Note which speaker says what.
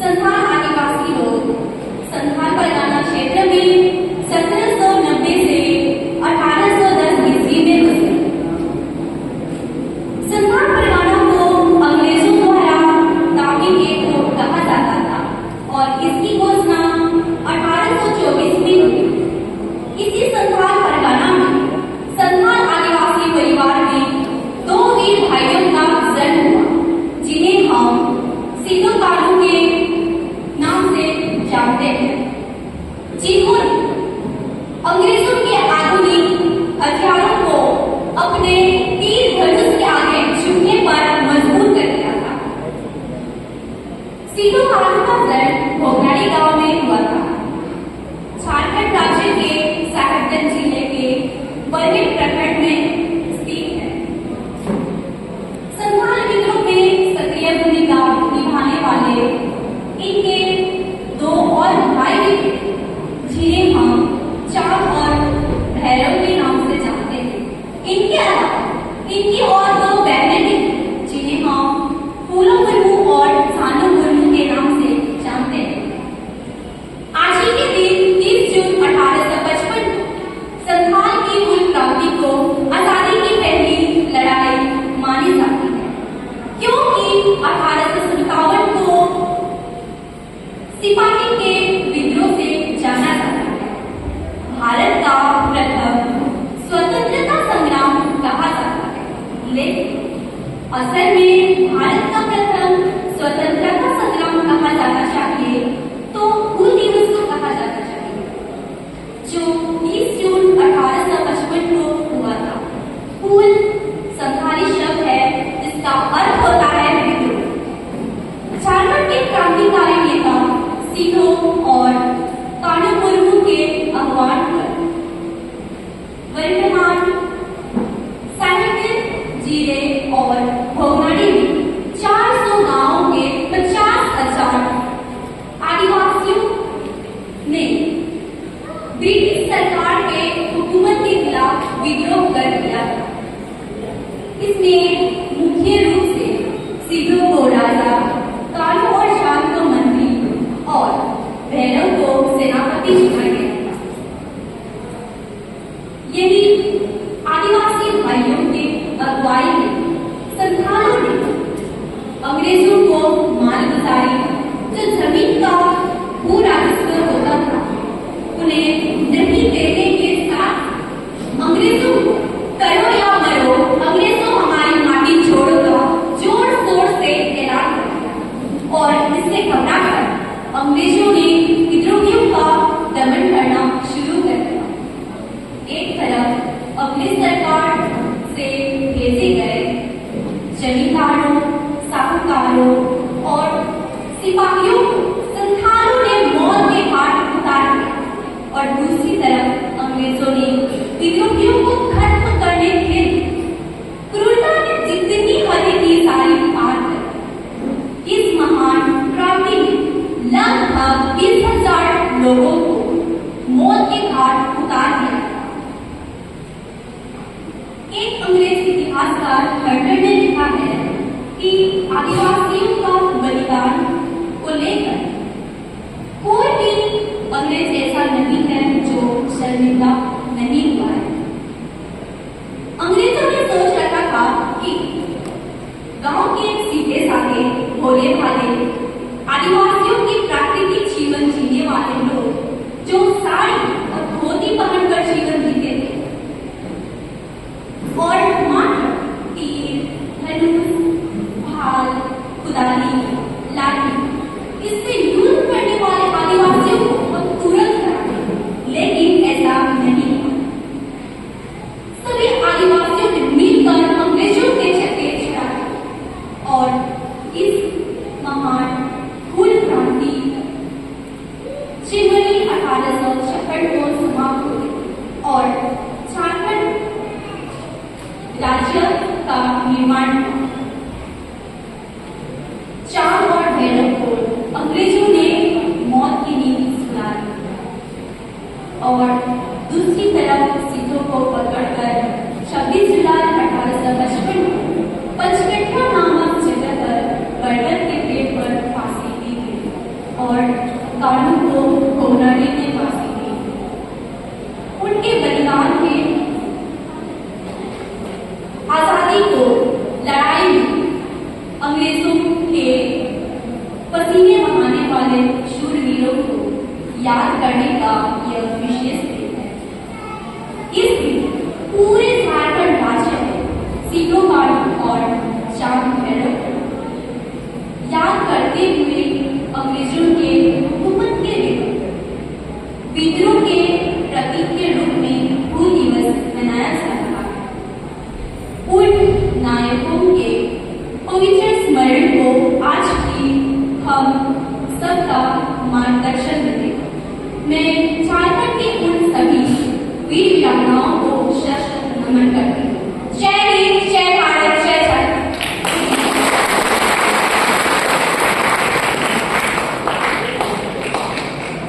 Speaker 1: संथाल आदिवासी लोग संथाल परगना क्षेत्र में 1790 से 1810 ईस्वी में बसे। संथाल परगना को अंग्रेजों द्वारा दामी के कोट कहा जाता था और इसकी घोषणा 1824 में हुई। इसी संथाल परगना में संथाल आदिवासी परिवार में 2 वीर भाइयों का जन्म हुआ, जिन्हें हम सीधो कानू के नाम से जानते हैं, जिन्होंने अंग्रेजों के आधुनिक हथियारों को अपने तीर धनुष के आगे झुकने पर मजबूर कर दिया था। सीधो कानू का जन्म भोगाड़ी गांव में हुआ था। झारखंड राज्य के साहिबगंज जिले के बरही प्रखंड में स्थित है। संथाल विद्रोह में सक्रिय भूमिका निभाने वाले इनके 2 और भाई भी थे, जिन्हें हम चाँद और भैरव के नाम से जानते हैं। इनके अलावा इनकी और 2 बहनें भी थीं, जिन्हें हम फूलो मुर्मू और सानू मुर्मू के नाम से जानते हैं। आज ही के दिन 30 जून 1855 संथाल की मूल क्रांति को आजादी की पहली लड़ाई मानी जाती है, क्योंकि 1857 को सिपाही के विद्रोह से जाना जाता है। भारत का प्रथम स्वतंत्रता संग्राम कहा जाता है, लेकिन असल में भारत का प्रथम स्वतंत्रता संग्राम कहा जाना चाहिए तो हूल दिवस को कहा जाना चाहिए, जो 30 जून 1855 को हुआ था। हूल संथाली शब्द है जिसका अर्थ होता है विद्रोह। झारखंड के क्रांतिकारी नेता सीधो और कानू मुर्मू के आह्वान पर वर्तमान साहिबगंज जिले और भोगाड़ी में 400 गांवों के 50,000 आदिवासियों ने ब्रिटिश सरकार के हुकूमत के खिलाफ विद्रोह कर दिया था। इसमें मुख्य रूप से सीधो को राजा, कानू और शाम को मंत्री और भैरव को सेनापति चुना गया था। यही आदिवासी भाइयों के अगुवाई में संथालों ने अंग्रेजों को मालगुजारी, जो जमीन का भू राजस्व होता था, उन्हें नहीं देने के साथ अंग्रेजों को करो या मरो, अंग्रेजों हमारी माटी छोड़ो का जोर शोर से ऐलान कर दिया और इससे घबराकर अंग्रेजों ने विद्रोहियों का दमन करना शुरू कर दिया। एक तरफ अपनी सरकार से भेजे गए जमींदारों, साहूकारों और सिपाहियों को संथालों ने मौत के घाट उतार दिया और दूसरी तरफ अंग्रेजों ने विद्रोहियों को खत्म करने के लिए क्रूरता ने जितनी हद की सारी पार कर इस महान क्रांति में लगभग 20,000 लोगों को मौत के घाट उतार दिया। एक अंग्रेज इतिहासकार हर्टर ने लिखा है कि आदिवासियों का बलिदान को लेकर कोई भी अंग्रेज ऐसा नहीं है जो शर्मिंदा नहीं हुआ है। अंग्रेजों ने सोच रखा था कि गांव के सीधे साधे भोले भाले आदिवासियों की प्राकृतिक जीवन जीने वाले लोग, जो साड़ी और धोती पहनकर जीवन जीते थे और मात्र तीर, धनुष, भाल, कुदाली, लाठी इससे युद्ध करने वाले आदिवासियों को तुरंत हराया, लेकिन ऐसा नहीं हुआ। सभी आदिवासियों ने मिलकर अंग्रेजों के चक्के छुड़ाए और इस महान और कानून को होनाने के वासी थे। उनके बलिदान के आजादी को लड़ाई में अंग्रेजों के पसीने बहाने वाले शूरवीरों को याद करने का यह विशेष दिन है। इस दिन पूरे झारखंड राज्य में सीतोबाड़ और चांद भैरव याद करते हुए अंग्रेजों के हुकूमत के विद्रोह के प्रतीक के रूप में हूल दिवस मनाया जा रहा है। उन नायकों के पवित्र स्मरण को आज भी हम सबका मार्गदर्शन मिले। मैं झारखंड के उन सभी वीर वीरांगनाओं को शत नमन करती हूँ। जय